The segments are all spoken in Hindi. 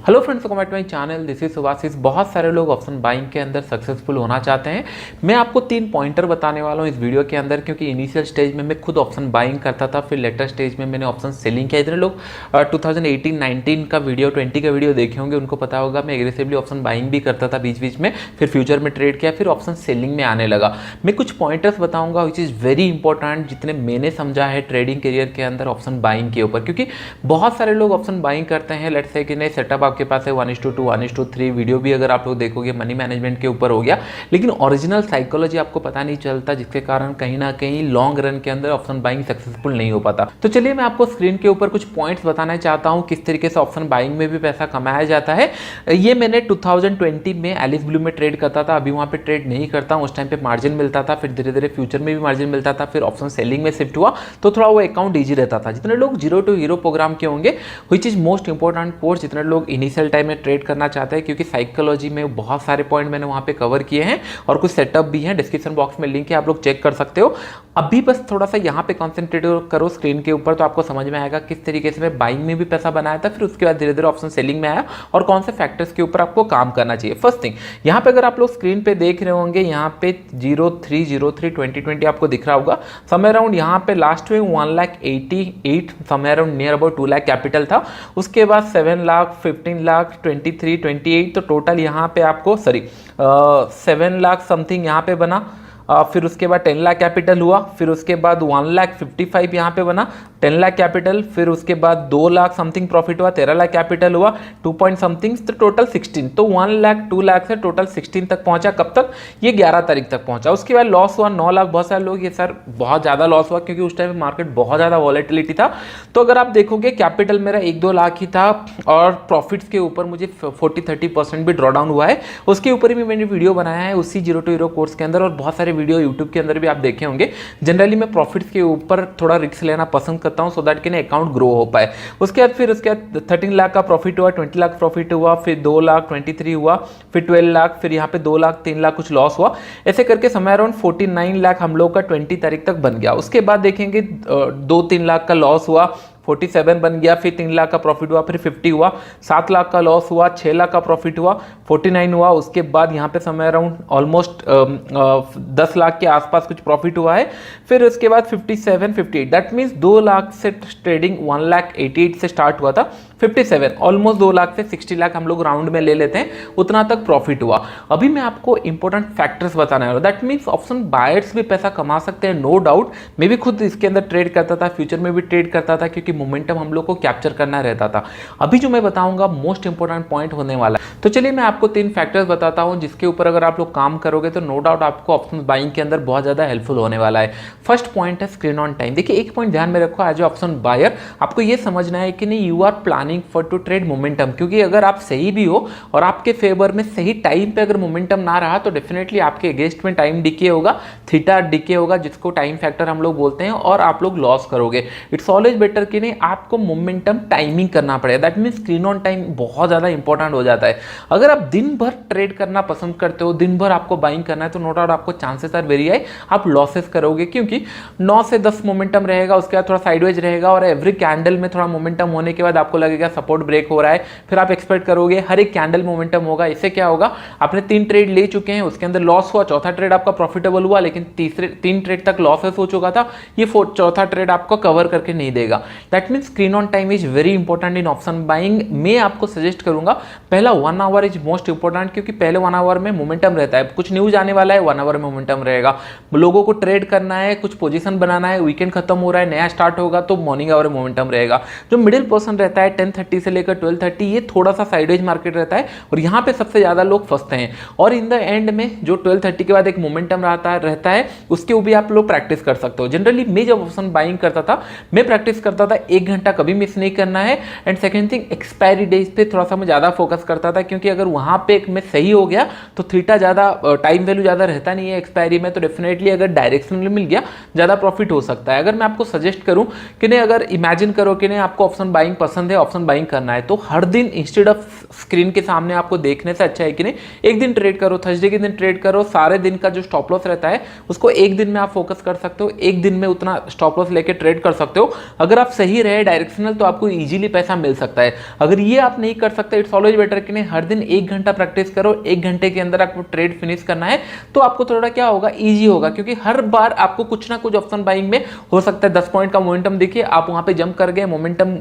Hello friends, welcome back to my channel. This is Subhashis. बहुत सारे लोग ऑप्शन बाइंग के अंदर सक्सेसफुल होना चाहते हैं। मैं आपको 3 पॉइंटर बताने वाला हूं इस वीडियो के अंदर, क्योंकि इनिशियल स्टेज में मैं खुद ऑप्शन बाइंग करता था, फिर लेटर स्टेज में मैंने ऑप्शन सेलिंग किया। इतने लोग 2018-19 का वीडियो, 20 का वीडियो देखे होंगे, उनको पता होगा मैं एग्रेसिवली ऑप्शन बाइंग भी करता था बीच बीच में, फिर फ्यूचर में ट्रेड किया, फिर ऑप्शन सेलिंग में आने लगा। मैं कुछ पॉइंटर्स बताऊंगा विच इज़ वेरी इंपॉर्टेंट, जितने मैंने समझा है ट्रेडिंग करियर के अंदर ऑप्शन बाइंग के ऊपर, क्योंकि बहुत सारे लोग ऑप्शन बाइंग करते हैं। लेट्स से कि नहीं, सेटअप आपके पास है 1:2, 1:3, वीडियो भी अगर आप लोग देखोगे मनी मैनेजमेंट के ऊपर हो गया, लेकिन ओरिजिनल साइकोलॉजी आपको पता नहीं चलता, जिसके कारण कहीं ना कहीं लॉन्ग रन के अंदर ऑप्शन बाइंग सक्सेसफुल नहीं हो पाता। तो चलिए मैं आपको स्क्रीन के ऊपर कुछ पॉइंट्स बताना चाहता हूं किस तरीके से ऑप्शन बाइंग में भी पैसा कमाया जाता है। ये मैंने 2020 में एलिस ब्लू में ट्रेड करता था, अभी वहां पे ट्रेड नहीं करता हूं। उस टाइम पे मार्जिन मिलता था, फिर धीरे धीरे फ्यूचर में भी मार्जिन मिलता था, फिर ऑप्शन सेलिंग में शिफ्ट हुआ तो थोड़ा वो अकाउंट ईजी रहता था। जितने लोग जीरो टू हीरो प्रोग्राम के होंगे, which is most important course, जितने लोग इनिशियल टाइम में ट्रेड करना चाहते हैं, क्योंकि साइकोलॉजी में बहुत सारे पॉइंट मैंने वहां पे कवर किए हैं और कुछ सेटअप भी हैं। डिस्क्रिप्शन बॉक्स में लिंक है, आप लोग चेक कर सकते हो। अभी बस थोड़ा सा यहाँ पे कॉन्सेंट्रेट करो स्क्रीन के ऊपर, तो आपको समझ में आएगा किस तरीके से मैं बाइंग में भी पैसा बनाया था, फिर उसके बाद धीरे धीरे ऑप्शन सेलिंग में आया और कौन से फैक्टर्स के ऊपर आपको काम करना चाहिए। फर्स्ट थिंग, यहाँ पे अगर आप लोग स्क्रीन पे देख रहे होंगे, यहाँ पे 03/03/2020 आपको दिख रहा होगा। समय अराउंड यहाँ पे लास्ट में 1,88,000, समय around near about 2 lakh capital था। उसके बाद 7 लाख, 15 लाख, 23, 28, तो टोटल यहाँ पे आपको 7 लाख समथिंग यहाँ पे बना। फिर उसके बाद 10 लाख कैपिटल हुआ, फिर उसके बाद 1,55,000 यहाँ पे बना, 10 लाख कैपिटल, फिर उसके बाद 2 लाख समथिंग प्रॉफिट हुआ, 13 लाख कैपिटल हुआ, 2 पॉइंट समथिंग, तो टोटल 16। तो 1 लाख 2 लाख से टोटल 16 तक पहुंचा। कब तक? ये 11 तारीख तक पहुंचा। उसके बाद लॉस हुआ 9 लाख। बहुत सारे लोग ये सर बहुत ज़्यादा लॉस हुआ, क्योंकि उस टाइम मार्केट बहुत ज़्यादा वॉलेटिलिटी था। तो अगर आप देखोगे कैपिटल मेरा 1-2 लाख ही था और प्रॉफिट्स के ऊपर मुझे 40-30% भी ड्रॉ डाउन हुआ है। उसके ऊपर भी मैंने वीडियो बनाया है उसी जीरो टू हीरो कोर्स के अंदर, और बहुत सारे वीडियो यूट्यूब के अंदर भी आप देखे होंगे। जनरली मैं प्रॉफिट्स के ऊपर थोड़ा रिस्क लेना पसंद करता हूं, सो दैट कि अकाउंट ग्रो हो पाए। उसके बाद 13 लाख का प्रॉफिट हुआ, 20 लाख प्रॉफिट हुआ, फिर 2 लाख, 23 हुआ, फिर 12 लाख, फिर यहाँ पे 2 लाख, 3 लाख कुछ लॉस हुआ। ऐसे करके समय अराउंड 49 लाख हम लोग का 20 तारीख तक बन गया। उसके बाद देखेंगे 2-3 लाख का लॉस हुआ, 47 बन गया, फिर 3 लाख का प्रॉफिट हुआ, फिर 50 हुआ, 7 लाख का लॉस हुआ, 6 लाख का प्रॉफिट हुआ, 49 हुआ। उसके बाद यहाँ पे समय अराउंड ऑलमोस्ट 10 लाख के आसपास कुछ प्रॉफिट हुआ है। फिर उसके बाद 57, 58, दैट मीन्स 2 लाख से ट्रेडिंग 1,88,000 से स्टार्ट हुआ था। 57 ऑलमोस्ट 2 लाख से 60 लाख हम लोग राउंड में ले लेते हैं, उतना तक प्रॉफिट हुआ। अभी मैं आपको इंपॉर्टेंट फैक्टर्स बताने वाला हूं। दैट मीन्स ऑप्शन बायर्स भी पैसा कमा सकते हैं, नो डाउट। मैं भी खुद इसके अंदर ट्रेड करता था, फ्यूचर में भी ट्रेड करता था, क्योंकि मोमेंटम हम लोग को कैप्चर करना रहता था। अभी जो मैं बताऊंगा मोस्ट इंपॉर्टेंट पॉइंट होने वाला है। तो चलिए मैं आपको 3 फैक्टर्स बताता हूं, जिसके ऊपर अगर आप लोग काम करोगे तो नो डाउट आपको ऑप्शन बाइंग के अंदर बहुत ज्यादा हेल्पफुल होने वाला है। फर्स्ट पॉइंट है स्क्रीन ऑन टाइम। देखिए, एक पॉइंट ध्यान में रखो, एज ऑप्शन बायर आपको यह समझना है कि नहीं, you are planning for to trade momentum. क्योंकि अगर आप सही भी हो और आपके फेवर में सही टाइम पे अगर मोमेंटम ना रहा, तो डेफिनेटली आपके अगेंस्ट में टाइम डिके होगा, थीटा डिके होगा, जिसको टाइम फैक्टर हम लोग बोलते हैं, और आप लोग लॉस करोगे। इट्स ऑलवेज बेटर कि नहीं, आपको मोमेंटम टाइमिंग करना पड़ेगा। That means screen on time बहुत ज्यादा इंपॉर्टेंट हो जाता है। अगर आप दिन भर ट्रेड करना पसंद करते हो, दिन भर आपको बाइंग करना है, तो नो डाउट आपको चांसेस आर वेरी हाई आप लॉसेस करोगे, क्योंकि 9 से 10 मोमेंटम रहेगा, उसके बाद थोड़ा साइडवेज रहेगा, और एवरी कैंडल में थोड़ा मोमेंटम होने के बाद आपको लगेगा सपोर्ट ब्रेक हो रहा है, फिर आप एक्सपेक्ट करोगे हर एक कैंडल मोमेंटम होगा। इससे क्या होगा, आपने 3 ट्रेड ले चुके हैं, उसके अंदर लॉस हुआ, चौथा ट्रेड आपका प्रॉफिटेबल हुआ, लेकिन 3 ट्रेड तक लॉसेस हो चुका था, ये चौथा ट्रेड आपको कवर करके नहीं देगा। That means screen on time is very important in option buying. मैं आपको सजेस्ट करूंगा, पहला 1 आवर इज मोस्ट इंपॉर्टेंट, क्योंकि पहले 1 आवर में मोमेंटम रहता है, कुछ न्यूज आने वाला है, 1 आवर में मोमेंटम रहेगा, लोगों को ट्रेड करना है, कुछ पोजीशन बनाना है, वीकेंड खत्म हो रहा है, नया स्टार्ट होगा, तो मॉर्निंग आवर में मोमेंटम रहेगा। जो मिडिल पोर्शन रहता है 10:30 से लेकर 12:30, ये थोड़ा सा साइडवेज मार्केट रहता है, और यहाँ पे सबसे ज्यादा लोग फंसते हैं। और इन द एंड में जो 12:30 के बाद एक मोमेंटम रहता है, उसके भी आप लोग प्रैक्टिस कर सकते हो। जनरली मैं जब ऑप्शन बाइंग करता था, मैं प्रैक्टिस करता था 1 घंटा कभी मिस नहीं करना है। And second thing, expiry days पे थोड़ा सा मैं ज्यादा फोकस करता था, क्योंकि अगर वहां पे मैं सही हो गया तो थीटा ज्यादा, टाइम वैल्यू ज्यादा रहता नहीं है एक्सपायरी में, तो डेफिनेटली अगर डायरेक्शनली मिल गया ज्यादा प्रॉफिट हो सकता है। अगर मैं आपको सजेस्ट करूं कि नहीं, अगर इमेजिन करो कि नहीं आपको ऑप्शन बाइंग पसंद है, ऑप्शन ऑप्शन बाइंग करना है तो हर दिन इंस्टेड ऑफ स्क्रीन के सामने आपको देखने से अच्छा है कि नहीं, एक दिन ट्रेड करो, थर्सडे के दिन ट्रेड करो, सारे दिन का जो स्टॉप लॉस रहता है उसको एक दिन में आप फोकस कर सकते हो, एक दिन में उतना स्टॉप लॉस लेके ट्रेड कर सकते हो। अगर आप सही रहे डायरेक्शनल तो आपको इजीली पैसा मिल सकता है। अगर ये आप नहीं कर सकते, इट्स ऑलवेज बेटर कि नहीं हर दिन 1 घंटा प्रैक्टिस करो, 1 घंटे के अंदर आपको ट्रेड फिनिश करना है तो आपको थोड़ा क्या होगा, ईजी होगा, क्योंकि हर बार आपको कुछ ना कुछ ऑप्शन बाइंग में हो सकता है 10 पॉइंट का मोमेंटम देखिए आप वहां पे जंप कर गए, मोमेंटम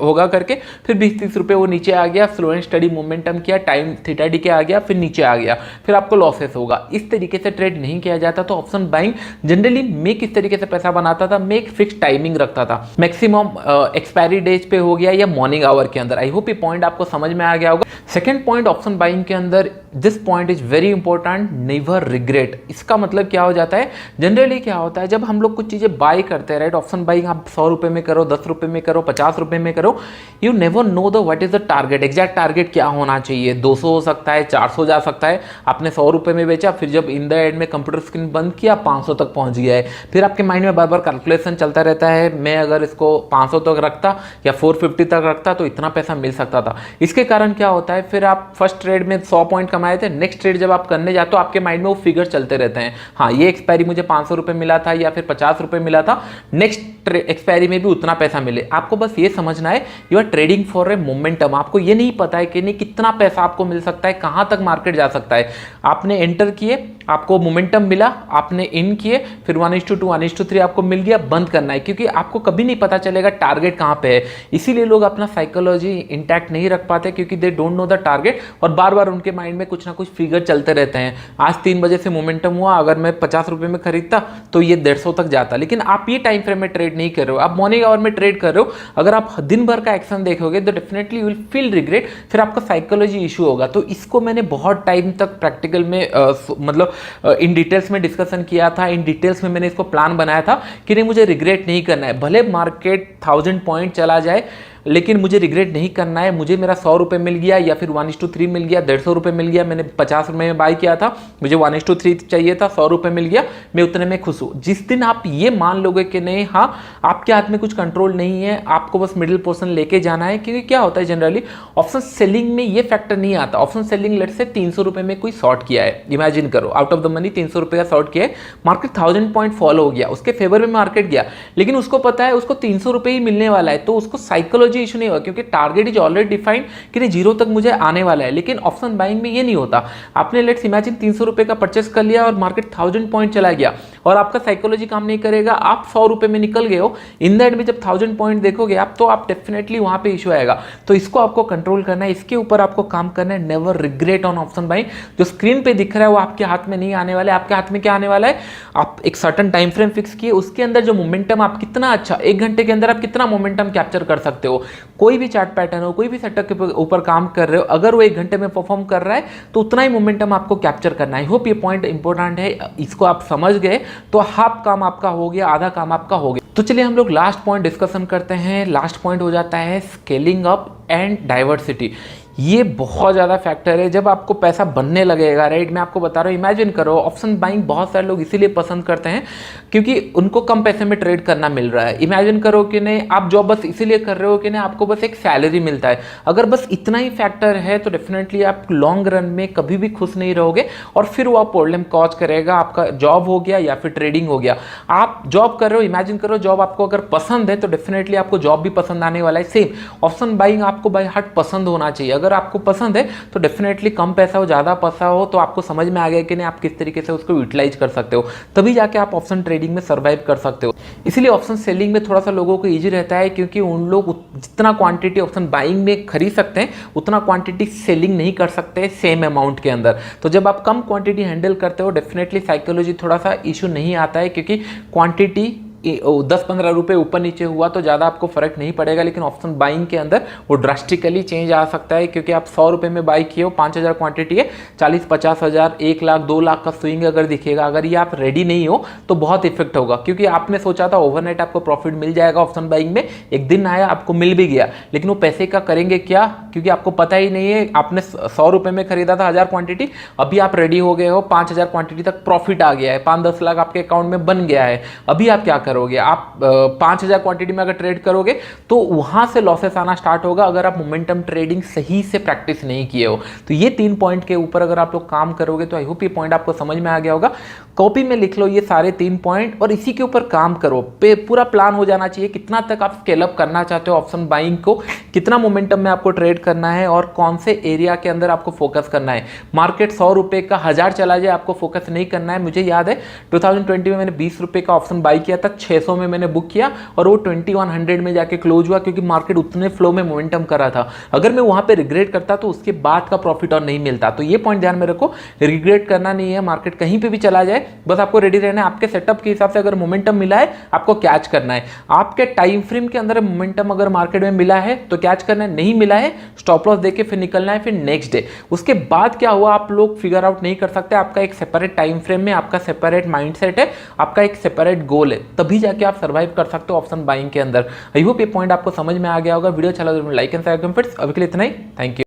होगा करके फिर 20-30 रुपए वो नीचे आ गया, स्लो एंड स्टडी मोमेंटम किया, टाइम थीटा डी के आ गया, फिर नीचे आ गया, फिर आपको लॉसेस होगा। इस तरीके से ट्रेड नहीं किया जाता। तो ऑप्शन बाइंग जनरली मैं किस तरीके से पैसा बनाता था, मैं एक फिक्स टाइमिंग रखता था, मैक्सिमम एक्सपायरी डेज पे हो गया या मॉर्निंग आवर के अंदर। आई होप ये पॉइंट आपको समझ में आ गया होगा। सेकेंड पॉइंट ऑप्शन बाइंग के अंदर, this point is very important, never regret. इसका मतलब क्या हो जाता है, जनरली क्या होता है जब हम लोग कुछ चीजें बाय करते हैं, राइट, ऑप्शन बाइंग आप 100 रुपए में करो, 10 रुपए में करो, 50 रुपए में करो, you never know the what is the target, exact target क्या होना चाहिए। 200 हो सकता है, 400 जा सकता है। आपने 100 रुपए में बेचा, फिर जब इन द एंड में कंप्यूटर स्क्रीन बंद किया 500 तक पहुंच गया है, फिर आपके माइंड में बार बार कैलकुलेशन चलता रहता है, मैं अगर इसको 500 तक रखता या 450 तक रखता तो इतना पैसा मिल सकता था। इसके कारण क्या होता है, फिर आप फर्स्ट ट्रेड में 100 पॉइंट कमाए थे, नेक्स्ट ट्रेड जब आप करने जाते हो आपके माइंड में वो फिगर चलते रहते हैं, हाँ ये एक्सपायरी मुझे 500 रुपए मिला था या फिर 50 रुपए मिला था, नेक्स्ट एक्सपायरी में भी उतना पैसा मिले। आपको बस ये समझना है you are trading for a momentum. आपको ये नहीं पता है कि नहीं कितना पैसा आपको मिल सकता है, कहां तक मार्केट जा सकता है। आपने एंटर किए, आपको मोमेंटम मिला, आपने इन किए, फिर 1:2 1:3 आपको मिल गया, बंद करना है, क्योंकि आपको कभी नहीं पता चलेगा टारगेट कहां पे है। इसीलिए लोग अपना साइकोलॉजी इंटैक्ट नहीं रख पाते, क्योंकि they don't know the target, और बार बार उनके माइंड में कुछ ना कुछ फिगर चलते रहते हैं। आज 3 बजे से मोमेंटम हुआ, अगर मैं 50 रुपए में खरीदता तो ये 150 तक जाता, लेकिन आप ये टाइम फ्रेम में ट्रेड नहीं कर रहे हो, आप मॉर्निंग आवर में ट्रेड कर रहे हो। अगर आप दिन भर का एक्शन देखोगे तो definitely you will feel regret, फिर आपका साइकोलॉजी इशू होगा। तो इसको मैंने बहुत टाइम तक प्रैक्टिकल में मतलब इन डिटेल्स में डिस्कशन किया था, इन डिटेल्स में मैंने इसको प्लान बनाया था कि नहीं मुझे रिग्रेट नहीं करना है, भले मार्केट 1000 पॉइंट चला जाए लेकिन मुझे रिग्रेट नहीं करना है। मुझे मेरा 100 रुपए मिल गया या फिर 1:3 मिल गया, 150 रुपए मिल गया, मैंने 50 रुपए में बाय किया था, मुझे 1:3 चाहिए था, 100 रुपए मिल गया, मैं उतने में खुश हूं। जिस दिन आप ये मान लोगे कि नहीं हाँ आपके हाथ में कुछ कंट्रोल नहीं है, आपको बस मिडिल पोर्शन लेके जाना है, क्योंकि क्या होता है जनरली ऑप्शन सेलिंग में ये फैक्टर नहीं आता। ऑप्शन सेलिंग लेट से 300 रुपए में कोई शॉर्ट किया है, इमेजिन करो आउट ऑफ द मनी 300 रुपए का शॉर्ट किया है, मार्केट 1000 पॉइंट फॉलो हो गया, उसके फेवर में मार्केट गया, लेकिन उसको पता है उसको 300 रुपए ही मिलने वाला है, तो उसको साइकोलॉजी इशू नहीं होगा, क्योंकि टारगेट इज ऑलरेडी डिफाइंड कि नहीं 0 तक मुझे आने वाला है। लेकिन ऑप्शन बाइंग में ये नहीं होता। आपने लेट्स इमेजिन 300 रुपए का परचेस कर लिया और मार्केट 1000 पॉइंट चला गया और आपका साइकोलॉजी काम नहीं करेगा, आप 100 रुपए में निकल गए हो, इन द एंड में जब 1000 पॉइंट देखोगे आप तो आप डेफिनेटली वहां पे इशू आएगा। तो इसको आपको कंट्रोल करना है, इसके ऊपर आपको काम करना है। Never regret on option buying. जो स्क्रीन पे दिख रहा है वो आपके हाथ में नहीं आने वाला है, आपके हाथ में क्या आने वाला है, आप एक सर्टेन टाइम फ्रेम फिक्स किए, उसके अंदर जो मोमेंटम आप कितना अच्छा 1 घंटे के अंदर आप कितना मोमेंटम कैप्चर कर सकते हो। कोई भी चार्ट पैटर्न हो, कोई भी सेटअप के ऊपर काम कर रहे हो, अगर वो 1 घंटे में परफॉर्म कर रहा है तो उतना ही मोमेंटम आपको कैप्चर करना है। आई होप ये पॉइंट इंपॉर्टेंट है, इसको आप समझ गए तो हाफ काम आपका हो गया, आधा काम आपका हो गया। तो चलिए हम लोग लास्ट पॉइंट डिस्कशन करते हैं। लास्ट पॉइंट हो जाता है स्केलिंग अप एंड डाइवर्सिटी। ये बहुत ज़्यादा फैक्टर है जब आपको पैसा बनने लगेगा, राइट। मैं आपको बता रहा हूँ, इमेजिन करो ऑप्शन बाइंग बहुत सारे लोग इसीलिए पसंद करते हैं क्योंकि उनको कम पैसे में ट्रेड करना मिल रहा है। इमेजिन करो कि नहीं आप जॉब बस इसीलिए कर रहे हो कि नहीं आपको बस एक सैलरी मिलता है। अगर बस इतना ही फैक्टर है तो डेफिनेटली आप लॉन्ग रन में कभी भी खुश नहीं रहोगे और फिर वो प्रॉब्लम कॉज करेगा। आपका जॉब हो गया या फिर ट्रेडिंग हो गया, आप जॉब कर रहे हो, इमेजिन करो जॉब आपको अगर पसंद है तो डेफिनेटली आपको जॉब भी पसंद आने वाला है। सेम ऑप्शन बाइंग आपको बाय हार्ट पसंद होना चाहिए। अगर आपको पसंद है तो डेफिनेटली कम पैसा हो ज़्यादा पैसा हो तो आपको समझ में आ गया कि नहीं आप किस तरीके से उसको यूटिलाइज कर सकते हो, तभी जाके आप ऑप्शन ट्रेडिंग में सर्वाइव कर सकते हो। इसीलिए ऑप्शन सेलिंग में थोड़ा सा लोगों को ईजी रहता है क्योंकि उन लोग जितना क्वांटिटी ऑप्शन बाइंग में खरीद सकते हैं उतना क्वांटिटी सेलिंग नहीं कर सकते सेम अमाउंट के अंदर। तो जब आप कम क्वांटिटी हैंडल करते हो डेफिनेटली साइकोलॉजी थोड़ा सा इशू नहीं आता है क्योंकि क्वांटिटी 10-15 रुपए ऊपर नीचे हुआ तो ज़्यादा आपको फर्क नहीं पड़ेगा। लेकिन ऑप्शन बाइंग के अंदर वो ड्रास्टिकली चेंज आ सकता है क्योंकि आप 100 रुपए में बाई किए हो, 5000 क्वांटिटी है, 40-50 हज़ार 1 लाख 2 लाख का स्विंग अगर दिखेगा, अगर ये आप रेडी नहीं हो तो बहुत इफेक्ट होगा। क्योंकि आपने सोचा था ओवरनाइट आपको प्रॉफिट मिल जाएगा ऑप्शन बाइंग में, एक दिन आया आपको मिल भी गया, लेकिन वो पैसे का करेंगे क्या क्योंकि आपको पता ही नहीं है। आपने 100 रुपए में खरीदा था 1000 क्वांटिटी, अभी आप रेडी हो गए हो 5000 क्वांटिटी तक प्रॉफिट आ गया है, 5-10 लाख आपके अकाउंट में बन गया है। अभी आप क्या करोगे, आप 5000 क्वांटिटी में अगर ट्रेड करोगे तो वहां से लॉसेस आना स्टार्ट होगा अगर आप मोमेंटम ट्रेडिंग सही से प्रैक्टिस नहीं किए हो। तो ये 3 पॉइंट के ऊपर अगर आप लोग काम करोगे तो आई होप ये पॉइंट आपको समझ में आ गया होगा। कॉपी में लिख लो ये सारे 3 पॉइंट और इसी के ऊपर काम करो। पूरा प्लान हो जाना चाहिए कितना तक आप स्केल अप करना चाहते हो ऑप्शन बाइंग को, कितना मोमेंटम में आपको ट्रेड करना है और कौन से एरिया के अंदर आपको फोकस करना है। मार्केट 100 रुपए का 1000 चला जाए आपको फोकस नहीं करना है। मुझे याद है 2020 में मैंने 20 रुपए का ऑप्शन बाई किया था, 600 में मैंने बुक किया और वो 2100 में जाके क्लोज हुआ क्योंकि मार्केट उतने फ्लो में मोमेंटम कर रहा था। अगर मैं वहां पे रिग्रेट करता तो उसके बाद का प्रॉफिट और नहीं मिलता। तो ये पॉइंट ध्यान में रखो, रिग्रेट करना नहीं है। मार्केट कहीं पे भी चला जाए बस आपको रेडी रहना है। आपके सेटअप के हिसाब से अगर मोमेंटम मिला है आपको कैच करना है। आपके टाइम फ्रेम के अंदर मोमेंटम अगर मार्केट में मिला है तो कैच करना है, नहीं मिला है स्टॉप लॉस देके फिर निकलना है, फिर नेक्स्ट डे। उसके बाद क्या हुआ आप लोग फिगर आउट नहीं कर सकते। आपका एक सेपरेट टाइम फ्रेम में आपका सेपरेट माइंडसेट है, आपका एक सेपरेट गोल है, तभी जाके आप सर्वाइव कर सकते हो ऑप्शन बाइंग के अंदर। आई होप ये पॉइंट आपको समझ में आ गया होगा। वीडियो अच्छा लगा तो लाइक एंड शेयर कमेंट। अभी के लिए इतना ही, थैंक यू।